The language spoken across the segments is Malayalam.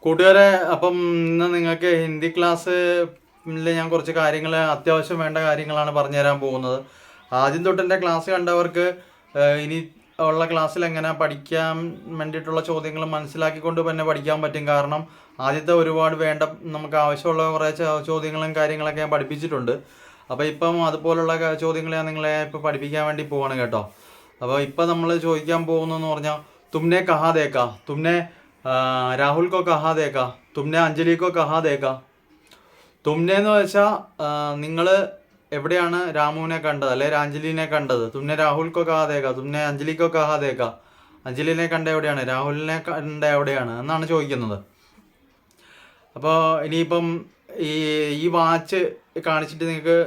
കൂട്ടുകാരെ, അപ്പം ഇന്ന് നിങ്ങൾക്ക് ഹിന്ദി ക്ലാസ്സിൽ ഞാൻ കുറച്ച് കാര്യങ്ങൾ, അത്യാവശ്യം വേണ്ട കാര്യങ്ങളാണ് പറഞ്ഞു തരാൻ പോകുന്നത്. ആദ്യം തൊട്ട് എൻ്റെ ക്ലാസ് കണ്ടവർക്ക് ഇനി ഉള്ള ക്ലാസ്സിൽ എങ്ങനെ പഠിക്കാൻ വേണ്ടിയിട്ടുള്ള ചോദ്യങ്ങൾ മനസ്സിലാക്കിക്കൊണ്ട് തന്നെ പഠിക്കാൻ പറ്റും. കാരണം ആദ്യത്തെ ഒരുപാട് വേണ്ട നമുക്ക് ആവശ്യമുള്ള കുറേ ചോദ്യങ്ങളും കാര്യങ്ങളൊക്കെ ഞാൻ പഠിപ്പിച്ചിട്ടുണ്ട്. അപ്പോൾ ഇപ്പം അതുപോലുള്ള ചോദ്യങ്ങൾ ഞാൻ നിങ്ങളെ ഇപ്പോൾ പഠിപ്പിക്കാൻ വേണ്ടി പോവാണ് കേട്ടോ. അപ്പോൾ ഇപ്പം നമ്മൾ ചോദിക്കാൻ പോകുന്നതെന്ന് പറഞ്ഞാൽ, തുമ്നെ കഹാ ദേക്കാ, തുമ്നെ രാഹുൽ കോ കഹാ ദേക്കാ, തുമ്നെ അഞ്ജലി കോ കഹാ ദേക്കാ. തുമ്നെ എന്ന് വെച്ചാൽ നിങ്ങൾ എവിടെയാണ് രാമുവിനെ കണ്ടത് അല്ലെ അഞ്ജലിനെ കണ്ടത്. തുമ്നെ രാഹുൽ കോ കഹാ ദേക്കാ, തുമ്നെ അഞ്ജലി കോ കഹാ ദേക്കാ. അഞ്ജലിനെ കണ്ട എവിടെയാണ്, രാഹുലിനെ കണ്ട എവിടെയാണ് എന്നാണ് ചോദിക്കുന്നത്. അപ്പോൾ ഇനിയിപ്പം ഈ വാച്ച് കാണിച്ചിട്ട് നിങ്ങൾക്ക്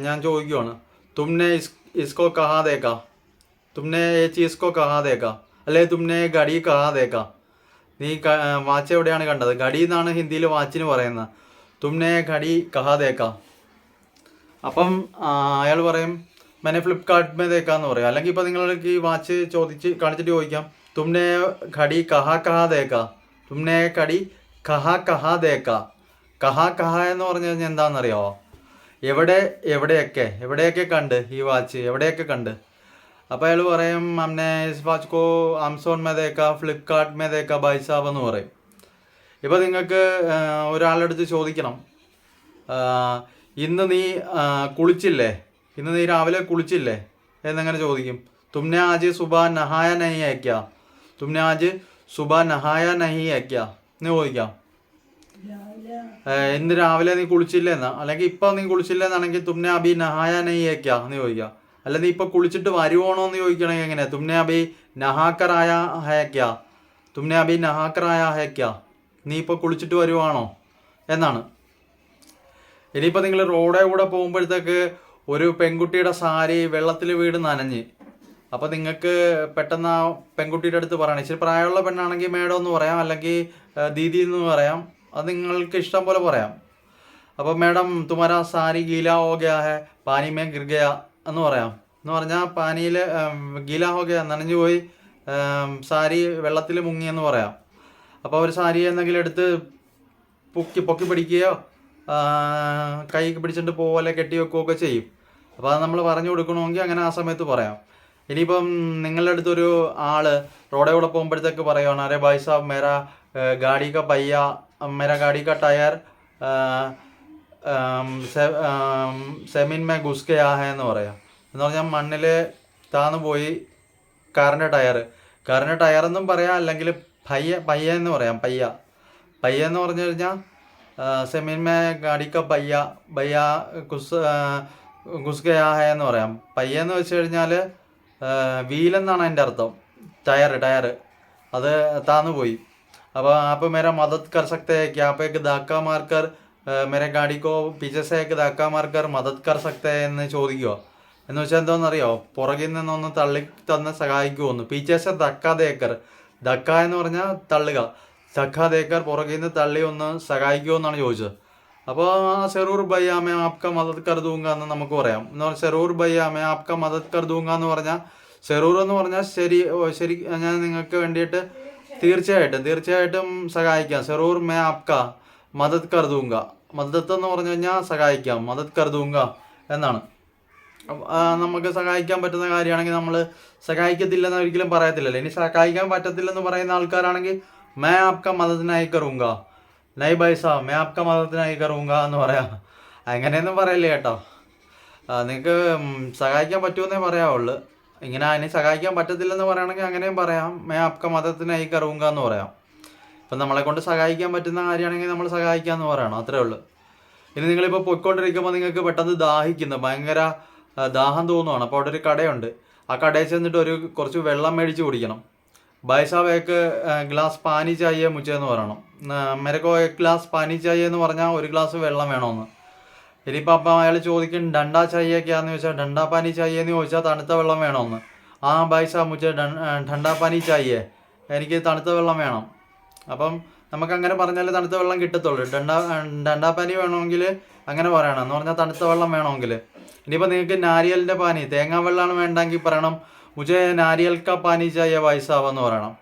ഞാൻ ചോദിക്കുവാണ്, തുമ്നെ ഇസ്കോ കഹാ ദേക്കാ, തുമ്നെ ഏ ചീസ് കോ കഹാ ദേക്കാ, അല്ലെ തുമ്നെ ഗടി കഹാ ദേക്കാ. നീ വാച്ച് എവിടെയാണ് കണ്ടത്? ഗടി എന്നാണ് ഹിന്ദിയിൽ വാച്ചിന് പറയുന്നത്. തുമ്നെ ഗടി കഹാ ദേക്കാ. അപ്പം അയാൾ പറയും മെനെ ഫ്ലിപ്കാർട്ട് മേ ദേക്കാന്ന് പറയും. അല്ലെങ്കിൽ ഇപ്പം നിങ്ങൾക്ക് ഈ വാച്ച് കാണിച്ചിട്ട് ചോദിക്കാം, തുമ്നെ ഘടി കഹാ കഹാ ദേക്കാ, തുമ്നെ ഘടി കഹാ കഹാ ദേക്കാ. കഹാ കഹാ എന്ന് പറഞ്ഞു കഴിഞ്ഞാൽ എന്താണെന്നറിയാമോ? എവിടെയൊക്കെ കണ്ട് ഈ വാച്ച് എവിടെയൊക്കെ കണ്ട്. അപ്പോൾ അയാൾ പറയും അമ്മനെ is watch co Amazon may ദേക്കാ, Flipkart may ദേക്കാ bhai സാബ് എന്ന് പറയും. ഇപ്പോൾ നിങ്ങൾക്ക് ഒരാളുടെ അടുത്ത് ചോദിക്കണം, ഇന്ന് നീ കുളിച്ചില്ലേ, ഇന്ന് നീ രാവിലെ കുളിച്ചില്ലേ എന്നെങ്ങനെ ചോദിക്കും? തുമ്നെ ആജ് സുബാ നഹായ നഹി ഹൈ ക്യാ, തുമ്നെ ആജ് സുബാ നഹായ നഹി ഹൈ ക്യാ എന്ന് ചോദിക്കാം. ഇന്ന് രാവിലെ നീ കുളിച്ചില്ലെന്നാ, അല്ലെങ്കിൽ ഇപ്പം നീ കുളിച്ചില്ലെന്നാണെങ്കിൽ തുമ്നെ അബി നഹായ നഹി ഹൈ ക്യാ എന്ന് ചോദിക്കാം. അല്ല നീ ഇപ്പം കുളിച്ചിട്ട് വരുവാണോ എന്ന് ചോദിക്കണമെങ്കിൽ എങ്ങനെ? തുമ്നെ അബി നഹാക്കറായ ഹൈ ക്യാ, തുമ്നെ അബി നഹാക്കറായ ഹൈ ക്യാ. നീ ഇപ്പോൾ കുളിച്ചിട്ട് വരുവാണോ എന്നാണ്. ഇനിയിപ്പോൾ നിങ്ങൾ റോഡേ കൂടെ പോകുമ്പോഴത്തേക്ക് ഒരു പെൺകുട്ടിയുടെ സാരി വെള്ളത്തിൽ വീട് നനഞ്ഞ്, അപ്പോൾ നിങ്ങൾക്ക് പെട്ടെന്ന് ആ പെൺകുട്ടിയുടെ അടുത്ത് പറയണം. ഇച്ചിരി പ്രായമുള്ള പെണ്ണാണെങ്കിൽ മേഡം എന്ന് പറയാം, അല്ലെങ്കിൽ ദീദി എന്ന് പറയാം. അത് നിങ്ങൾക്ക് ഇഷ്ടം പോലെ പറയാം. അപ്പോൾ മേഡം തുമാരാ സാരി ഗീലാ ഹോ ഗയാ ഹെ, പാനി മേ ഗിർ ഗയാ എന്ന് പറയാം. എന്ന് പറഞ്ഞാൽ പാനിയിൽ ഗീലാ ഹോ ഗയാ, നനഞ്ഞു പോയി, സാരി വെള്ളത്തിൽ മുങ്ങിയെന്ന് പറയാം. അപ്പോൾ അവർ സാരി എന്തെങ്കിലും എടുത്ത് പൊക്കി പിടിക്കുകയോ കൈ പിടിച്ചിട്ട് പോലെ കെട്ടി വെക്കുകയൊക്കെ ചെയ്യും. അപ്പോൾ അത് നമ്മൾ പറഞ്ഞു കൊടുക്കണമെങ്കിൽ അങ്ങനെ ആ സമയത്ത് പറയാം. ഇനിയിപ്പം നിങ്ങളുടെ അടുത്തൊരു ആൾ റോഡേ കൂടെ പോകുമ്പോഴത്തേക്ക് പറയുകയാണ്, അരെ ഭായ് സാബ് മേരാ ഗാഡി കാ പയ്യ, മേരാ ഗാഡി കാ ടയർ സെമിൻ മേ ഘുസ് ഗയാ ഹെ എന്ന് പറയാം. എന്ന് പറഞ്ഞാൽ മണ്ണിൽ താന്നു പോയി കാറിൻ്റെ ടയർ എന്നും പറയാം, അല്ലെങ്കിൽ പയ്യ എന്ന് പറയാം. പയ്യ എന്ന് പറഞ്ഞു കഴിഞ്ഞാൽ സെമീൻ മേ ഗാഡി കാ പയ്യ ഘുസ് ഗയാ ഹെ എന്ന് പറയാം. പയ്യ എന്ന് വെച്ച് കഴിഞ്ഞാൽ വീലെന്നാണ് അതിൻ്റെ അർത്ഥം. ടയർ അത് താന്നു പോയി. അപ്പോൾ മേരാ മദത് കർ സക്തേ ഹൈ ക്യാ, അപ്പോൾ ധക്ക മാർക്കർ മേരെ ഗാഡി കോ പീछे से ധക്ക മാർക്കർ മദത് കർ സക്തേ എന്ന് ചോദിക്കുക. എന്ന് വെച്ചാൽ എന്താണെന്നറിയോ? പുറകിൽ നിന്നൊന്ന് തള്ളി തന്ന് സഹായിക്കുമെന്ന്. പീछे से ധക്ക ദേക്കർ, ധക്ക എന്ന് പറഞ്ഞാൽ തള്ളുക, ധക്ക ദേക്കർ പുറകിൽ നിന്ന് തള്ളി ഒന്ന് സഹായിക്കുമെന്നാണ് ചോദിച്ചത്. അപ്പോൾ സെറൂർ ഭയ്യ മേ ആപ്ക മദത് കർ ദൂങ്ക എന്ന് നമുക്ക് പറയാം. എന്ന് പറഞ്ഞാൽ സെറൂർ ഭയ്യ മേ ആപ്ക മദത് കർ ദൂങ്ക എന്ന് പറഞ്ഞാൽ, സെറൂർ എന്ന് പറഞ്ഞാൽ ശരി ഞാൻ നിങ്ങൾക്ക് വേണ്ടിയിട്ട് തീർച്ചയായിട്ടും സഹായിക്കാം. സെറൂർ മേ ആപ്ക മദത് കർ ദൂങ്ക, മദത്ത് എന്ന് പറഞ്ഞു കഴിഞ്ഞാൽ സഹായിക്കാം, മദത് കർ ദൂങ്ക എന്നാണ്. നമുക്ക് സഹായിക്കാൻ പറ്റുന്ന കാര്യമാണെങ്കിൽ നമ്മൾ സഹായിക്കത്തില്ലെന്ന് ഒരിക്കലും പറയത്തില്ലല്ലോ. ഇനി സഹായിക്കാൻ പറ്റത്തില്ലെന്ന് പറയുന്ന ആൾക്കാരാണെങ്കിൽ മേ ആപ്ക മദത് നഹി കറൂങ്ക, നഹി ഭായ് സാബ് മേ ആപ്ക മദത് നഹി കറൂങ്ക എന്ന് പറയാം. അങ്ങനെയൊന്നും പറയല്ലേ കേട്ടോ. നിങ്ങൾക്ക് സഹായിക്കാൻ പറ്റുമെന്നേ പറയാവുള്ളൂ. ഇങ്ങനെ അതിന് സഹായിക്കാൻ പറ്റത്തില്ലെന്ന് പറയുകയാണെങ്കിൽ അങ്ങനെയും പറയാം, മേ ആപ്ക മദത് നഹി കറൂങ്ക എന്ന് പറയാം. ഇപ്പം നമ്മളെ കൊണ്ട് സഹായിക്കാൻ പറ്റുന്ന കാര്യമാണെങ്കിൽ നമ്മൾ സഹായിക്കാമെന്ന് പറയണം, അത്രേ ഉള്ളൂ. ഇനി നിങ്ങളിപ്പോൾ പൊയ്ക്കൊണ്ടിരിക്കുമ്പോൾ നിങ്ങൾക്ക് പെട്ടെന്ന് ഭയങ്കര ദാഹം തോന്നുവാണ്. അപ്പോൾ അവിടെ ഒരു കടയുണ്ട്. ആ കടയിൽ ചെന്നിട്ട് കുറച്ച് വെള്ളം മേടിച്ച് കുടിക്കണം. ഭായ് സാബ് ഏക്ക് ഗ്ലാസ് പാനി ചായയെ മുച്ചേ എന്ന് പറയണം. മെരക്കോ ഏക്ക് ഗ്ലാസ് പാനി ചായ എന്ന് പറഞ്ഞാൽ ഒരു ഗ്ലാസ് വെള്ളം വേണമെന്ന്. ഇനിയിപ്പോൾ അപ്പം അയാൾ ചോദിക്കും ഡണ്ടാ ചായയൊക്കെയാന്ന് ചോദിച്ചാൽ ഡണ്ടാ പാനി ചായ എന്ന് ചോദിച്ചാൽ തണുത്ത വെള്ളം വേണമെന്ന്. ആ ഭായ് സാബ് മുച്ചേ ഡണ്ടാ പാനി ചായയെ, എനിക്ക് തണുത്ത വെള്ളം വേണം. അപ്പം നമുക്കങ്ങനെ പറഞ്ഞാൽ തണുത്ത വെള്ളം കിട്ടത്തുള്ളൂ. ഡണ്ടാ പാനി വേണമെങ്കിൽ അങ്ങനെ പറയണം, എന്ന് പറഞ്ഞാൽ തണുത്ത വെള്ളം വേണമെങ്കിൽ. ഇനിയിപ്പോൾ നിങ്ങൾക്ക് നാരിയലിൻ്റെ പാനി, തേങ്ങാ വെള്ളമാണ് വേണ്ടെങ്കിൽ പറയണം മുझे നാരിയൽ കാ പാനി ചായ ഭായ് സാബ് എന്ന് പറയണം.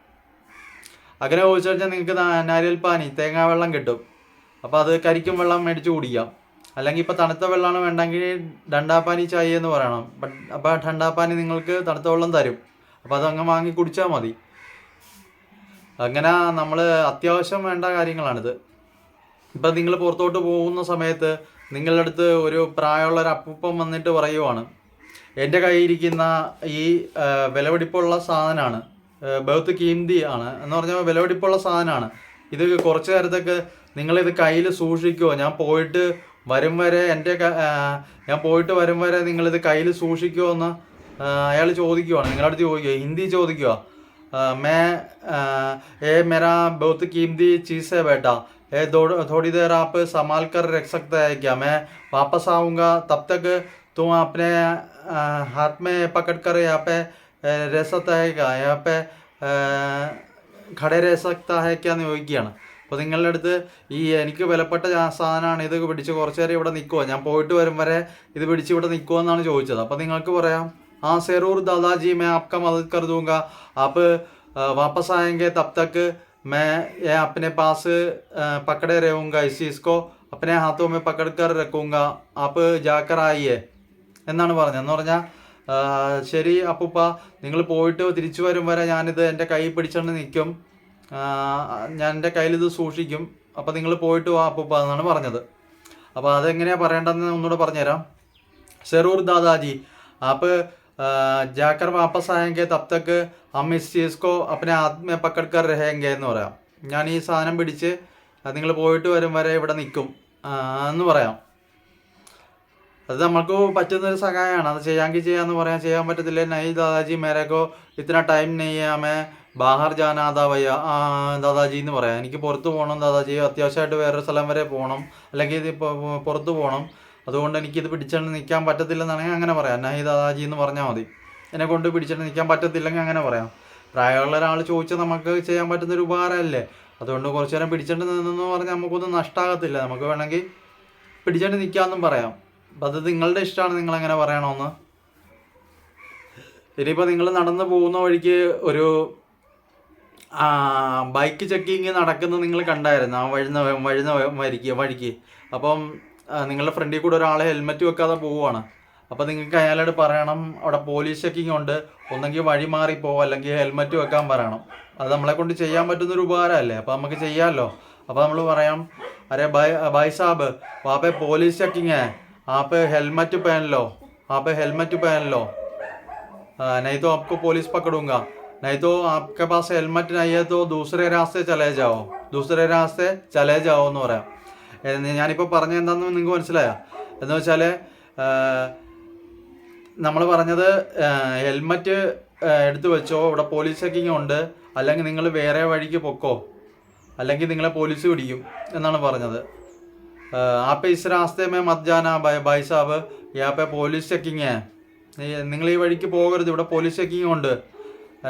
അങ്ങനെ ചോദിച്ചു കഴിഞ്ഞാൽ നിങ്ങൾക്ക് നാരിയൽ പാനി തേങ്ങാ വെള്ളം കിട്ടും. അപ്പോൾ അത് കരിക്കും വെള്ളം മേടിച്ച് കുടിക്കാം. അല്ലെങ്കിൽ ഇപ്പോൾ തണുത്ത വെള്ളമാണ് വേണ്ടെങ്കിൽ ഡണ്ടാപ്പാനി ചായ എന്ന് പറയണം. അപ്പോൾ ഡണ്ടാപ്പാനി നിങ്ങൾക്ക് തണുത്ത വെള്ളം തരും. അപ്പോൾ അതങ്ങ് വാങ്ങി കുടിച്ചാൽ മതി. അങ്ങനെ നമ്മൾ അത്യാവശ്യം വേണ്ട കാര്യങ്ങളാണിത്. ഇപ്പം നിങ്ങൾ പുറത്തോട്ട് പോകുന്ന സമയത്ത് നിങ്ങളുടെ അടുത്ത് ഒരു പ്രായമുള്ള ഒരു അപ്പൂപ്പൻ വന്നിട്ട് പറയുവാണ്, എൻ്റെ കയ്യിരിക്കുന്ന ഈ വിലപിടിപ്പുള്ള സാധനമാണ്, ബഹുത്ത് കീമതി ആണ് എന്ന് പറഞ്ഞാൽ വിലപിടിപ്പുള്ള സാധനമാണ്, ഇത് കുറച്ച് നേരത്തേക്ക് നിങ്ങളിത് കയ്യിൽ സൂക്ഷിക്കുമോ, ഞാൻ പോയിട്ട് വരും വരെ നിങ്ങളിത് കയ്യിൽ സൂക്ഷിക്കുമോ എന്ന് അയാൾ ചോദിക്കുവാണ്, നിങ്ങളുടെ അടുത്ത് ചോദിക്കുക, ഹിന്ദി ചോദിക്കുക. मेरा बहुत कीमती चीज़ है बेटा, थोड़ी देर आप संभाल कर रख सकता है क्या, मैं वापस आऊँगा, तब तक तुम अपने हाथ में पकड़ कर यहाँ पे रह सकता है क्या, यहाँ पे खड़े रह सकता है क्या എന്ന് ചോദിക്കുകയാണ്. അപ്പോൾ നിങ്ങളുടെ അടുത്ത് എനിക്ക് വിലപ്പെട്ട സാധനമാണ്, ഇത് പിടിച്ച് കുറച്ച് നേരം ഇവിടെ നിൽക്കുമോ, ഞാൻ പോയിട്ട് വരും വരെ ഇത് പിടിച്ച് ഇവിടെ നിൽക്കുമോ എന്നാണ് ചോദിച്ചത്. അപ്പോൾ നിങ്ങൾക്ക് പറയാം, हाँ ज़रूर दादाजी, मैं आपका मदद कर दूंगा, आप वापस आएंगे तब तक मैं ये अपने पास पकड़े रहूँगा, इस चीज़ को अपने हाथों में पकड़ कर रखूँगा, आप जाकर आइए എന്നാണ് പറഞ്ഞത്. എന്ന് പറഞ്ഞാൽ ശരി അപ്പൂപ്പ, നിങ്ങൾ പോയിട്ട് തിരിച്ചു വരും വരെ ഞാനിത് എൻ്റെ കൈ പിടിച്ചുകൊണ്ട് നിൽക്കും, ഞാൻ എൻ്റെ കയ്യിലിത് സൂക്ഷിക്കും, അപ്പോൾ നിങ്ങൾ പോയിട്ട് വാ അപ്പൂപ്പ എന്നാണ് പറഞ്ഞത്. അപ്പോൾ അതെങ്ങനെയാണ് പറയേണ്ടതെന്ന് ഒന്നുകൂടെ പറഞ്ഞുതരാം. ज़रूर दादाजी, आप जाकर वापस आएंगे तब तक हम इस चीज़ को अपने हाथ में पकड़ कर रहेंगे എന്ന് പറയാം. ഞാൻ ഈ സാധനം പിടിച്ച് നിങ്ങൾ പോയിട്ട് വരും വരെ ഇവിടെ നിൽക്കും എന്ന് പറയാം. അത് നമുക്ക് പറ്റുന്നൊരു സഹായമാണ്. അത് ചെയ്യാമെങ്കിൽ ചെയ്യാമെന്ന് പറയാം, ചെയ്യാൻ പറ്റത്തില്ല നൈ ദാദാജി മേരേക്കോ ഇത്ര ടൈം നെയ് ഹമേ ബാഹർ ജാനാ ഭയ്യ ദാദാജി എന്ന് പറയാം. എനിക്ക് പുറത്ത് പോകണം ദാദാജി, അത്യാവശ്യമായിട്ട് വേറൊരു സ്ഥലം വരെ പോകണം, അല്ലെങ്കിൽ ഇത് പുറത്ത് പോകണം, അതുകൊണ്ട് എനിക്കിത് പിടിച്ചുകൊണ്ട് നിൽക്കാൻ പറ്റത്തില്ലെന്നാണെങ്കിൽ അങ്ങനെ പറയാം, നൈ ദാദാജി എന്ന് പറഞ്ഞാൽ മതി. എന്നെ കൊണ്ട് പിടിച്ചിട്ട് നിൽക്കാൻ പറ്റത്തില്ലെങ്കിൽ അങ്ങനെ പറയാം. പ്രായമുള്ള ഒരാൾ ചോദിച്ചാൽ നമുക്ക് ചെയ്യാൻ പറ്റുന്നൊരു ഉപകാരമല്ലേ, അതുകൊണ്ട് കുറച്ച് നേരം പിടിച്ചിട്ട് നിന്നെന്ന് പറഞ്ഞാൽ നമുക്കൊന്നും നഷ്ടമാകത്തില്ല, നമുക്ക് വേണമെങ്കിൽ പിടിച്ചിട്ട് നിൽക്കാമെന്നും പറയാം. അപ്പം അത് നിങ്ങളുടെ ഇഷ്ടമാണ്, നിങ്ങളെങ്ങനെ പറയണമെന്ന്. ഇനിയിപ്പോൾ നിങ്ങൾ നടന്നു പോകുന്ന വഴിക്ക് ഒരു ബൈക്ക് ചെക്കിങ് നടക്കുന്നത് നിങ്ങൾ കണ്ടായിരുന്നു ആ വഴിക്ക്. അപ്പം നിങ്ങളുടെ ഫ്രണ്ടിൽ കൂടെ ഒരാൾ ഹെൽമെറ്റ് വെക്കാതെ പോവുകയാണ്. അപ്പോൾ നിങ്ങൾക്ക് അയാളോട് പറയണം, അവിടെ പോലീസ് ചെക്കിങ് ഉണ്ട്, ഒന്നെങ്കിൽ വഴി മാറിപ്പോ, അല്ലെങ്കിൽ ഹെൽമെറ്റ് വെക്കാൻ പറയണം. അത് നമ്മളെ കൊണ്ട് ചെയ്യാൻ പറ്റുന്നൊരു ഉപകാരമല്ലേ, അപ്പോൾ നമുക്ക് ചെയ്യാമല്ലോ. അപ്പോൾ നമ്മൾ പറയാം, അരെ ഭായ് സാബ് വാപ്പേ പോലീസ് ചെക്കിങ് है, आप हेलमेट पहन लो, नहीं तो आपको पुलिस पकड़ूंगा, नहीं तो आपके पास हेलमेट नहीं है तो दूसरे रास्ते चले जाओ എന്ന് പറയാം. ഞാനിപ്പോൾ പറഞ്ഞ എന്താണെന്ന് നിങ്ങൾക്ക് മനസ്സിലായോ? എന്ന് വെച്ചാൽ നമ്മൾ പറഞ്ഞത് ഹെൽമറ്റ് എടുത്തു വെച്ചോ, ഇവിടെ പോലീസ് ചെക്കിങ് ഉണ്ട്, അല്ലെങ്കിൽ നിങ്ങൾ വേറെ വഴിക്ക് പൊക്കോ, അല്ലെങ്കിൽ നിങ്ങളെ പോലീസ് പിടിക്കും എന്നാണ് പറഞ്ഞത്. आप इस रास्ते में मत जाना भाई साहब, यहाँ पे പോലീസ് ചെക്കിങ് है, നിങ്ങൾ ഈ വഴിക്ക് പോകരുത്, ഇവിടെ പോലീസ് ചെക്കിങ് ഉണ്ട്.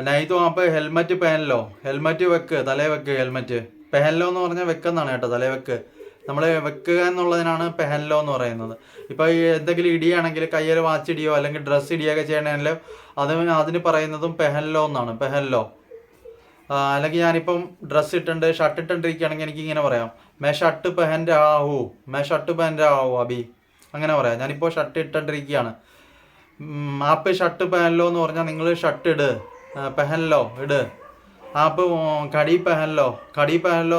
नहीं तो आप ഹെൽമറ്റ് പഹനലോ, ഹെൽമറ്റ് വെക്ക്, തലേ വെക്ക്, ഹെൽമറ്റ് പെഹനലോ എന്ന് പറഞ്ഞാൽ വെക്കെന്നാണ് കേട്ടോ, തലേ വെക്ക്. നമ്മൾ വെക്കുക എന്നുള്ളതിനാണ് പെഹനലോ എന്ന് പറയുന്നത്. ഇപ്പോൾ ഈ എന്തെങ്കിലും ഇടിയാണെങ്കിൽ കയ്യിൽ വാച്ചിടിയോ അല്ലെങ്കിൽ ഡ്രസ്സ് ഇടിയൊക്കെ ചെയ്യണമെങ്കിൽ അതിന് പറയുന്നതും പെഹനലോ എന്നാണ്, പെഹനലോ. അല്ലെങ്കിൽ ഞാനിപ്പം ഡ്രസ്സ് ഇട്ടുണ്ട്, ഷർട്ട് ഇട്ടിരിക്കുകയാണെങ്കിൽ എനിക്കിങ്ങനെ പറയാം, മേ ഷർട്ട് പെഹൻ രാഹു അബി, അങ്ങനെ പറയാം. ഞാനിപ്പോൾ ഷർട്ട് ഇട്ടിരിക്കുകയാണ്. ആപ്പ് ഷർട്ട് പെഹനലോ എന്ന് പറഞ്ഞാൽ നിങ്ങൾ ഷർട്ട് ഇട്, പെഹനലോ ഇട്. ആപ്പ് കടി പെഹനലോ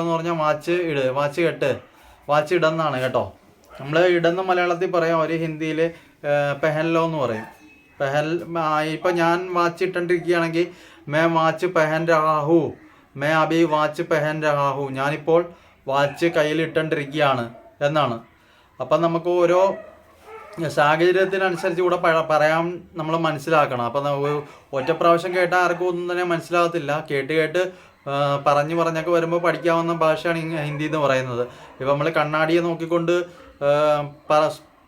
എന്ന് പറഞ്ഞാൽ വാച്ച് കെട്ട്, വാച്ച് ഇടെന്നാണ് കേട്ടോ. നമ്മൾ ഇടെന്ന് മലയാളത്തിൽ പറയാം, ഒരു ഹിന്ദിയിൽ പെഹനലോ എന്ന് പറയും. ഇപ്പം ഞാൻ watch ഇട്ടിരിക്കുകയാണെങ്കിൽ may watch പെഹൻ Rahu, may Abi watch പെഹൻ Rahu, ഞാനിപ്പോൾ വാച്ച് കയ്യിൽ ഇട്ടിരിക്കുകയാണ് എന്നാണ്. അപ്പം നമുക്ക് ഓരോ സാഹചര്യത്തിനനുസരിച്ച് കൂടെ പറയാൻ നമ്മൾ മനസ്സിലാക്കണം. അപ്പം ഒറ്റ പ്രാവശ്യം കേട്ടാൽ ആർക്കും ഒന്നും തന്നെ മനസ്സിലാകത്തില്ല. കേട്ട് പറഞ്ഞൊക്കെ വരുമ്പോൾ പഠിക്കാവുന്ന ഭാഷയാണ് ഹിന്ദി എന്ന് പറയുന്നത്. ഇപ്പം നമ്മൾ കണ്ണാടിയെ നോക്കിക്കൊണ്ട്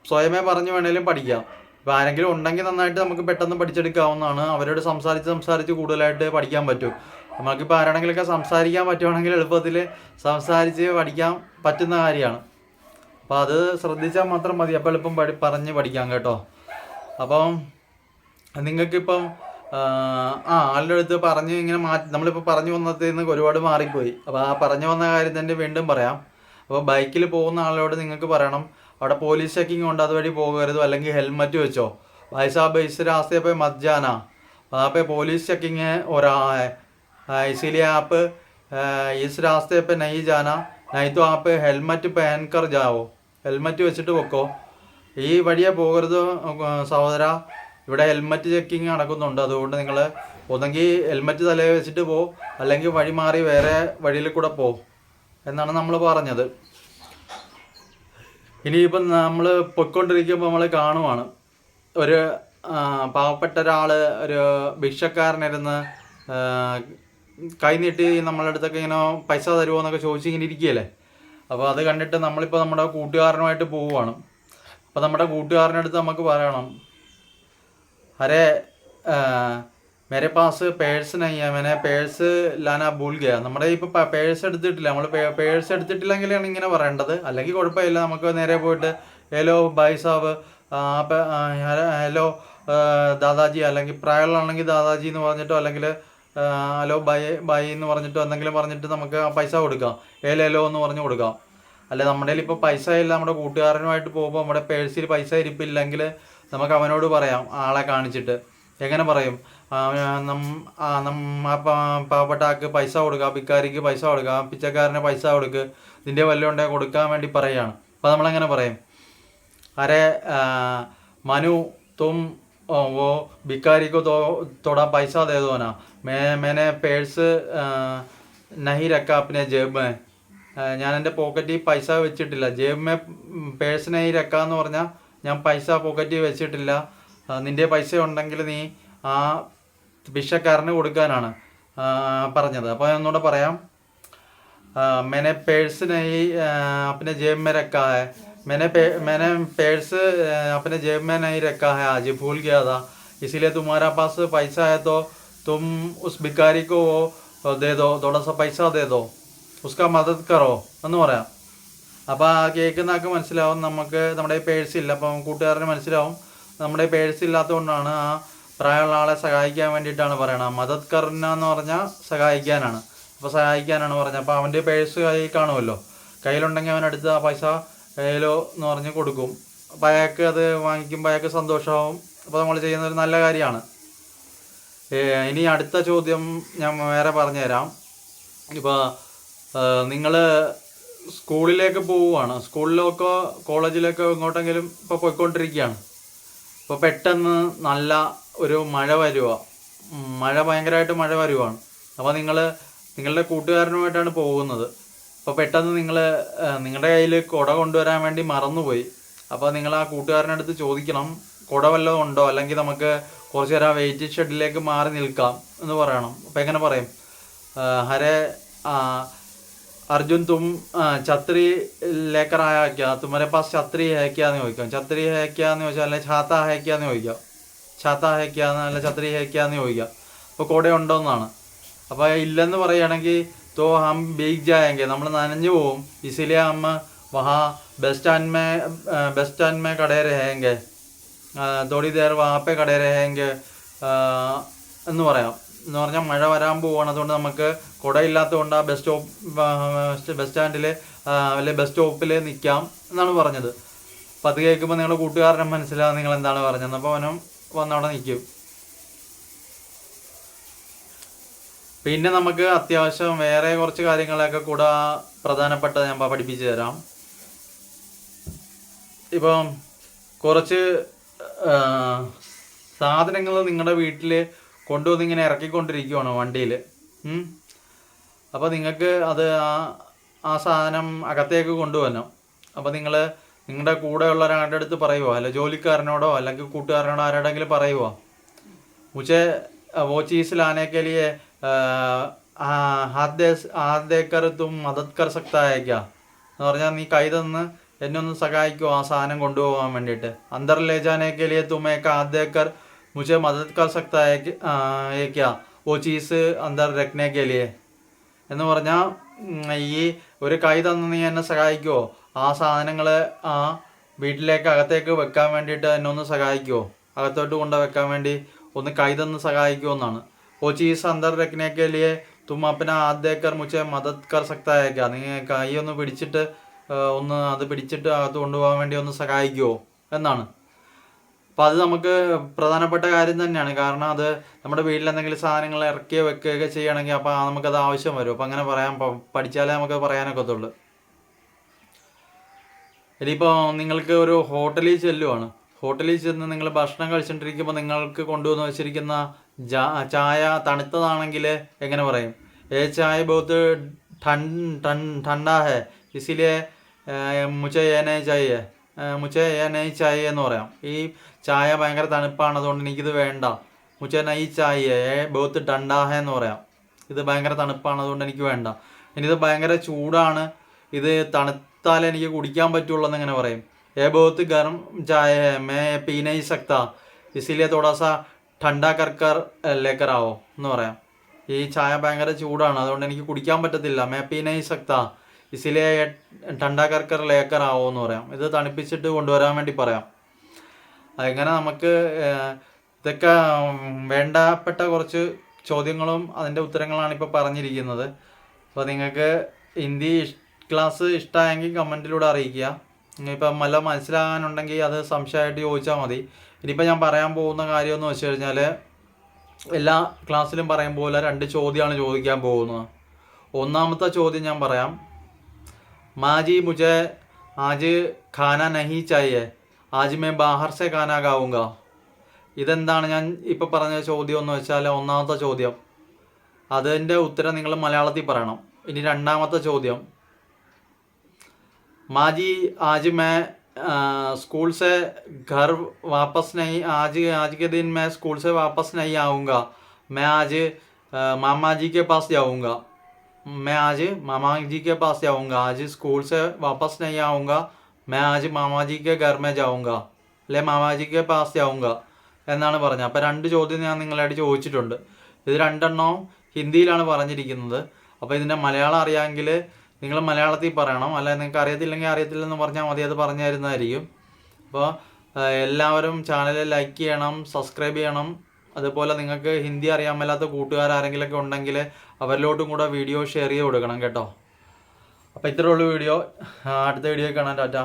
സ്വയമേ പറഞ്ഞു വേണേലും പഠിക്കാം. ഇപ്പോൾ ആരെങ്കിലും ഉണ്ടെങ്കിൽ നന്നായിട്ട് നമുക്ക് പെട്ടെന്ന് പഠിച്ചെടുക്കാവുന്നതാണ്. അവരോട് സംസാരിച്ച് കൂടുതലായിട്ട് പഠിക്കാൻ പറ്റും. നമുക്കിപ്പോൾ ആരാണെങ്കിലൊക്കെ സംസാരിക്കാൻ പറ്റുവാണെങ്കിൽ എളുപ്പത്തിൽ സംസാരിച്ച് പഠിക്കാൻ പറ്റുന്ന കാര്യമാണ്. അപ്പോൾ അത് ശ്രദ്ധിച്ചാൽ മാത്രം മതി, അപ്പോൾ എളുപ്പം പറഞ്ഞ് പഠിക്കാം കേട്ടോ. അപ്പം നിങ്ങൾക്കിപ്പം ആളുടെ അടുത്ത് പറഞ്ഞ് ഇങ്ങനെ നമ്മളിപ്പോൾ പറഞ്ഞു വന്നതിൽ നിന്ന് ഒരുപാട് മാറിപ്പോയി. അപ്പോൾ ആ പറഞ്ഞു വന്ന കാര്യം തന്നെ വീണ്ടും പറയാം. അപ്പോൾ ബൈക്കിൽ പോകുന്ന ആളോട് നിങ്ങൾക്ക് പറയണം, അവിടെ പോലീസ് ചെക്കിങ് ഉണ്ട്, അതുവഴി പോകരുത്, അല്ലെങ്കിൽ ഹെൽമറ്റ് വെച്ചോ. भाई साहब इस रास्ते पे मत जाना, वहाँ पे पुलिस चेकिंग हो रहा है, इसीलिए आप इस रास्ते पे नहीं जाना, नहीं तो आप हेलमेट पहन कर जाओ, ഹെൽമറ്റ് വെച്ചിട്ട് വെക്കോ, ഈ വഴിയെ പോകരുത് സഹോദര, ഇവിടെ ഹെൽമറ്റ് ചെക്കിങ് നടക്കുന്നുണ്ട്, അതുകൊണ്ട് നിങ്ങൾ ഒന്നെങ്കിൽ ഹെൽമറ്റ് തലയിൽ വെച്ചിട്ട് പോ, അല്ലെങ്കിൽ വഴി മാറി വേറെ വഴിയിൽ കൂടെ പോ എന്നാണ് നമ്മൾ പറഞ്ഞത്. ഇനിയിപ്പം നമ്മൾ പൊയ്ക്കൊണ്ടിരിക്കുമ്പോൾ നമ്മൾ കാണുവാണ് ഒരു പാവപ്പെട്ട ഒരാൾ, ഒരു ഭിക്ഷക്കാരനിരുന്ന് കൈ നീട്ടി നമ്മളുടെ അടുത്തൊക്കെ ഇങ്ങനെ പൈസ തരുമോ എന്നൊക്കെ ചോദിച്ചിങ്ങനെ ഇരിക്കുകയല്ലേ. അപ്പോൾ അത് കണ്ടിട്ട് നമ്മളിപ്പോൾ നമ്മുടെ കൂട്ടുകാരനുമായിട്ട് പോവുകയാണ്. അപ്പോൾ നമ്മുടെ കൂട്ടുകാരൻ്റെ അടുത്ത് നമുക്ക് പറയണം, अरे मेरे पास പേഴ്സ് नहीं है, मैंने പേഴ്സ് ലാനാ ഭൂൽ ഗയാ. നമ്മുടെ ഇപ്പോൾ പേഴ്സ് എടുത്തിട്ടില്ല, നമ്മൾ പേഴ്സ് എടുത്തിട്ടില്ലെങ്കിലാണ് ഇങ്ങനെ പറയേണ്ടത്, അല്ലെങ്കിൽ കുഴപ്പമില്ല, നമുക്ക് നേരെ പോയിട്ട് ഹലോ ഭായ് സാബ്, ഹലോ ദാദാജി, അല്ലെങ്കിൽ പ്രായമുള്ളതാണെങ്കിൽ ദാദാജി എന്ന് പറഞ്ഞിട്ടോ, അല്ലെങ്കിൽ ഹലോ ബൈ എന്ന് പറഞ്ഞിട്ടോ എന്തെങ്കിലും പറഞ്ഞിട്ട് നമുക്ക് പൈസ കൊടുക്കാം, ഹലോ എന്ന് പറഞ്ഞു കൊടുക്കാം. അല്ല നമ്മുടെ കയ്യിൽ ഇപ്പോൾ പൈസ ഇല്ല, നമ്മുടെ കൂട്ടുകാരനുമായിട്ട് പോകുമ്പോൾ നമ്മുടെ പേഴ്സിൽ പൈസ ഇരിപ്പില്ലെങ്കിൽ നമുക്ക് അവനോട് പറയാം, ആളെ കാണിച്ചിട്ട്. എങ്ങനെ പറയും? പാവപ്പെട്ട ആൾക്ക് പൈസ കൊടുക്കുക, ഭിക്കാരിക്ക് പൈസ കൊടുക്കുക, പിച്ചക്കാരന് പൈസ കൊടുക്കുക, ഇതിൻ്റെ വല്ലതും ഉണ്ടെങ്കിൽ കൊടുക്കാൻ വേണ്ടി പറയുകയാണ്. അപ്പോൾ നമ്മളെങ്ങനെ പറയും? अरे मनु तुम वो भिखारी को थोड़ा पैसा दे दो ना, मैंने പേഴ്സ് नहीं रखा अपने जेब में, ഞാൻ എൻ്റെ പോക്കറ്റിൽ പൈസ വെച്ചിട്ടില്ല. ജേബ് മേ പേഴ്സ് नहीं रखा എന്ന് പറഞ്ഞാൽ ഞാൻ പൈസ പോക്കറ്റിൽ വെച്ചിട്ടില്ല, നിൻ്റെ പൈസ ഉണ്ടെങ്കിൽ നീ ആ ഭിക്ഷക്കാരന് കൊടുക്കാനാണ് പറഞ്ഞത്. അപ്പോൾ ഒന്നുകൂടെ പറയാം, मैंने പേഴ്സ് नहीं अपने जेब में रखा है, मैंने पर्स अपने जेब में नहीं रखा है, आज भूल गया था, इसीलिए तुम्हारा पास पैसा है तो तुम उस भिखारी को दे दो, थोड़ा सा पैसा दे दो, उसका मदद करो എന്ന് പറയാം. അപ്പോൾ ആ കേൾക്കുന്നതൊക്കെ മനസ്സിലാവും നമുക്ക് നമ്മുടെ പേഴ്സ് ഇല്ല. അപ്പം കൂട്ടുകാരന് മനസ്സിലാവും നമ്മുടെ പേഴ്സ് ഇല്ലാത്തതുകൊണ്ടാണ് ആ പ്രായമുള്ള ആളെ സഹായിക്കാൻ വേണ്ടിയിട്ടാണ് പറയണത്. മദത് കർന എന്ന് പറഞ്ഞാൽ സഹായിക്കാനാണ്. അപ്പോൾ സഹായിക്കാനാണ് പറഞ്ഞത്. അപ്പോൾ അവൻ്റെ പേഴ്സ് കയ്യിൽ കാണുമല്ലോ, കയ്യിലുണ്ടെങ്കിൽ അവനടുത്ത് ആ പൈസ ഹലോ എന്ന് പറഞ്ഞ് കൊടുക്കും. അപ്പോൾ അയാൾക്ക് അത് വാങ്ങിക്കുമ്പോൾ അയാൾക്ക് സന്തോഷമാവും. അപ്പോൾ നമ്മൾ ചെയ്യുന്നൊരു നല്ല കാര്യമാണ്. ഇനി അടുത്ത ചോദ്യം ഞാൻ വേറെ പറഞ്ഞുതരാം. ഇപ്പോൾ നിങ്ങൾ സ്കൂളിലേക്ക് പോവുകയാണ്, സ്കൂളിലേക്കോ കോളേജിലേക്കോ എങ്ങോട്ടെങ്കിലും ഇപ്പോൾ പോയിക്കൊണ്ടിരിക്കുകയാണ്. ഇപ്പോൾ പെട്ടെന്ന് നല്ല ഒരു മഴ വരുക, ഭയങ്കരമായിട്ട് മഴ വരുവാണ്. അപ്പോൾ നിങ്ങളുടെ കൂട്ടുകാരനുമായിട്ടാണ് പോകുന്നത്. അപ്പോൾ പെട്ടെന്ന് നിങ്ങളുടെ കയ്യിൽ കുട കൊണ്ടുവരാൻ വേണ്ടി മറന്നുപോയി. അപ്പോൾ നിങ്ങൾ ആ കൂട്ടുകാരനടുത്ത് ചോദിക്കണം, കുട വല്ലതും ഉണ്ടോ, അല്ലെങ്കിൽ നമുക്ക് കുറച്ച് നേരം വെയിറ്റിംഗ് ഷെഡിലേക്ക് മാറി നിൽക്കാം എന്ന് പറയണം. അപ്പോൾ എങ്ങനെ പറയും? ഹരേ अर्जुन तुम छतरी लेकर आया क्या, तुम्हारे पास छतरी है क्या എന്ന് ചോദിക്കാം. छतरी है क्या എന്ന് ചോദിച്ചാൽ, അല്ലെങ്കിൽ छाता है क्या എന്ന് ചോദിക്കാം. छाता है क्या അല്ല छतरी है क्या എന്ന് ചോദിക്കാം. അപ്പോൾ കുട ഉണ്ടോ എന്നാണ്. അപ്പോൾ ഇല്ലെന്ന് പറയുകയാണെങ്കിൽ तो हम भीग जाएंगे, നമ്മൾ നനഞ്ഞു പോവും. इसीलिए हम वहाँ बस स्टैंड में खड़े रहेंगे, थोड़ी देर वहाँ पे खड़े रहेंगे എന്ന് പറയാം. എന്ന് പറഞ്ഞാൽ മഴ വരാൻ പോവുകയാണ്, അതുകൊണ്ട് നമുക്ക് കുടയില്ലാത്തതുകൊണ്ട് ആ ബസ് സ്റ്റാൻഡിൽ അല്ലെങ്കിൽ ബസ് സ്റ്റോപ്പിൽ നിൽക്കാം എന്നാണ് പറഞ്ഞത്. അപ്പോൾ അത് കേൾക്കുമ്പോൾ നിങ്ങളുടെ കൂട്ടുകാരനെ മനസ്സിലാവും നിങ്ങൾ എന്താണ് പറഞ്ഞത്. അപ്പോൾ അവനും വന്നവിടെ നിൽക്കും. പിന്നെ നമുക്ക് അത്യാവശ്യം വേറെ കുറച്ച് കാര്യങ്ങളൊക്കെ കൂടെ പ്രധാനപ്പെട്ടത് ഞാൻ പഠിപ്പിച്ചു തരാം. ഇപ്പം കുറച്ച് സാധനങ്ങൾ നിങ്ങളുടെ വീട്ടിൽ കൊണ്ടുവന്ന് ഇങ്ങനെ ഇറക്കിക്കൊണ്ടിരിക്കുകയാണ് വണ്ടിയിൽ. അപ്പോൾ നിങ്ങൾക്ക് അത് ആ സാധനം അകത്തേക്ക് കൊണ്ടുവരണം. അപ്പോൾ നിങ്ങളുടെ കൂടെയുള്ള ഒരാളുടെ അടുത്ത് പറയുമോ, അല്ല ജോലിക്കാരനോടോ അല്ലെങ്കിൽ കൂട്ടുകാരനോടോ ആരോടെങ്കിലും പറയുമോ, മുझे वो चीज़ लाने के लिए हाथ देकर तुम मदद कर सकता है क्या എന്ന് പറഞ്ഞാൽ നീ കൈ തന്ന് എന്നെ ഒന്ന് സഹായിക്കുമോ ആ സാധനം കൊണ്ടുപോകാൻ വേണ്ടിയിട്ട്. अंदर ले जाने के लिए तुम एक हाथ देकर मुझे मदद कर सकता है क्या वो चीज़ अंदर रखने के लिए എന്ന് പറഞ്ഞാൽ ഈ ഒരു കൈ തന്ന് നീ എന്നെ സഹായിക്കുമോ ആ സാധനങ്ങൾ വീട്ടിലേക്ക് അകത്തേക്ക് വെക്കാൻ വേണ്ടിയിട്ട് എന്നെ ഒന്ന് സഹായിക്കുമോ, അകത്തോട്ട് കൊണ്ട് വെക്കാൻ വേണ്ടി ഒന്ന് കൈ തന്ന് സഹായിക്കുമെന്നാണ്. वो चीज़ अंदर रखने के लिए तुम अपना हाथ देकर मुझे मदद कर सकता है क्या? നിങ്ങൾ കൈ ഒന്ന് പിടിച്ചിട്ട് ഒന്ന് അത് പിടിച്ചിട്ട് അകത്ത് കൊണ്ടുപോകാൻ വേണ്ടി ഒന്ന് സഹായിക്കുമോ എന്നാണ്. അപ്പം അത് നമുക്ക് പ്രധാനപ്പെട്ട കാര്യം തന്നെയാണ്. കാരണം അത് നമ്മുടെ വീട്ടിൽ എന്തെങ്കിലും സാധനങ്ങൾ ഇറക്കി വെക്കുകയൊക്കെ ചെയ്യുകയാണെങ്കിൽ അപ്പോൾ നമുക്കത് ആവശ്യം വരും. അപ്പം അങ്ങനെ പഠിച്ചാലേ നമുക്ക് പറയാനൊക്കത്തുള്ളൂ. ഇനിയിപ്പോൾ നിങ്ങൾക്ക് ഒരു ഹോട്ടലിൽ ചെല്ലുവാണ്. ഹോട്ടലിൽ ചെന്ന് നിങ്ങൾ ഭക്ഷണം കഴിച്ചുകൊണ്ടിരിക്കുമ്പോൾ നിങ്ങൾക്ക് കൊണ്ടുവന്ന് വെച്ചിരിക്കുന്ന ചായ തണുത്തതാണെങ്കിൽ എങ്ങനെ പറയും? ചായ ബഹുത്ത് ठंडा है इसीलिए मुझे ये नहीं चाहिए എന്ന് പറയാം. ഈ ചായ ഭയങ്കര തണുപ്പാണ്, അതുകൊണ്ട് എനിക്കിത് വേണ്ട. മുച്ചേ നൈ ചായ ബഹുത്ത് ठंडा है എന്ന് പറയാം. ഇത് ഭയങ്കര തണുപ്പാണ്, അതുകൊണ്ട് എനിക്ക് വേണ്ട. ഇനി ഇത് ഭയങ്കര ചൂടാണ്, ഇത് തണുത്താലേ എനിക്ക് കുടിക്കാൻ പറ്റുള്ളൂ എന്ന് എങ്ങനെ പറയും? बहुत गर्म चाय है मैं पी नहीं सकता इसीलिए थोड़ा सा ठंडा कर कर लेकर आओ എന്ന് പറയാം. ഈ ചായ ഭയങ്കര ചൂടാണ്, അതുകൊണ്ട് എനിക്ക് കുടിക്കാൻ പറ്റത്തില്ല. मैं पी नहीं सकता इसलिए ठंडा कर कर लेकर आओ എന്ന് പറയാം. ഇത് തണുപ്പിച്ചിട്ട് കൊണ്ടുവരാൻ വേണ്ടി പറയാം. അങ്ങനെ നമുക്ക് ഇതൊക്കെ വേണ്ടപ്പെട്ട കുറച്ച് ചോദ്യങ്ങളും അതിൻ്റെ ഉത്തരങ്ങളാണ് ഇപ്പോൾ പറഞ്ഞിരിക്കുന്നത്. അപ്പോൾ നിങ്ങൾക്ക് ഹിന്ദി ക്ലാസ് ഇഷ്ടമായെങ്കിൽ കമൻറ്റിലൂടെ അറിയിക്കുക. ഇനിയിപ്പം വല്ല മനസ്സിലാകാനുണ്ടെങ്കിൽ അത് സംശയമായിട്ട് ചോദിച്ചാൽ മതി. ഇനിയിപ്പോൾ ഞാൻ പറയാൻ പോകുന്ന കാര്യമെന്ന് വെച്ച് കഴിഞ്ഞാൽ എല്ലാ ക്ലാസ്സിലും പറയും പോലെ 2 ചോദ്യമാണ് ചോദിക്കാൻ പോകുന്നത്. ഒന്നാമത്തെ ചോദ്യം ഞാൻ പറയാം. മാജി മുझे ആജ് ഖാന നഹി ചാഹിയെ ആജ് മേ ബാഹർ സെ ഖാന ഖാഊംഗാ. ഇതെന്താണ് ഞാൻ ഇപ്പോൾ പറഞ്ഞ ചോദ്യം എന്ന് വെച്ചാൽ ഒന്നാമത്തെ ചോദ്യം. അതിൻ്റെ ഉത്തരം നിങ്ങൾ മലയാളത്തിൽ പറയണം. ഇനി രണ്ടാമത്തെ ചോദ്യം. माजी आज मैं स्कूल से घर वापस नहीं आज के दिन मैं स्कूल से वापस नहीं आऊँगा मैं आज मामा जी के पास जाऊँगा मैं आज मामा जी के पास जाऊँगा आज स्कूल से वापस नहीं आऊँगा मैं आज मामा जी के घर में जाऊँगा അല്ലെ മാമാ ജി കെ പാസ് ജാऊँगा എന്നാണ് പറഞ്ഞത്. അപ്പോൾ 2 ചോദ്യം ഞാൻ നിങ്ങളായിട്ട് ചോദിച്ചിട്ടുണ്ട്. ഇത് 2 എണ്ണവും ഹിന്ദിയിലാണ് പറഞ്ഞിരിക്കുന്നത്. അപ്പോൾ ഇതിൻ്റെ മലയാളം അറിയാമെങ്കിൽ നിങ്ങൾ മലയാളത്തിൽ പറയണം. അല്ല നിങ്ങൾക്ക് അറിയത്തില്ലെങ്കിൽ അറിയത്തില്ലെന്ന് പറഞ്ഞാൽ മതി, അത് പറഞ്ഞു തരുന്നതായിരിക്കും. അപ്പോൾ എല്ലാവരും ചാനൽ ലൈക്ക് ചെയ്യണം, സബ്സ്ക്രൈബ് ചെയ്യണം. അതുപോലെ നിങ്ങൾക്ക് ഹിന്ദി അറിയാൻ മേലാത്ത കൂട്ടുകാരാരെങ്കിലുമൊക്കെ ഉണ്ടെങ്കിൽ അവരിലോട്ടും കൂടെ വീഡിയോ ഷെയർ ചെയ്ത് കൊടുക്കണം കേട്ടോ. അപ്പോൾ ഇത്രയുള്ള വീഡിയോ. അടുത്ത വീഡിയോ കാണാം. ടാറ്റ.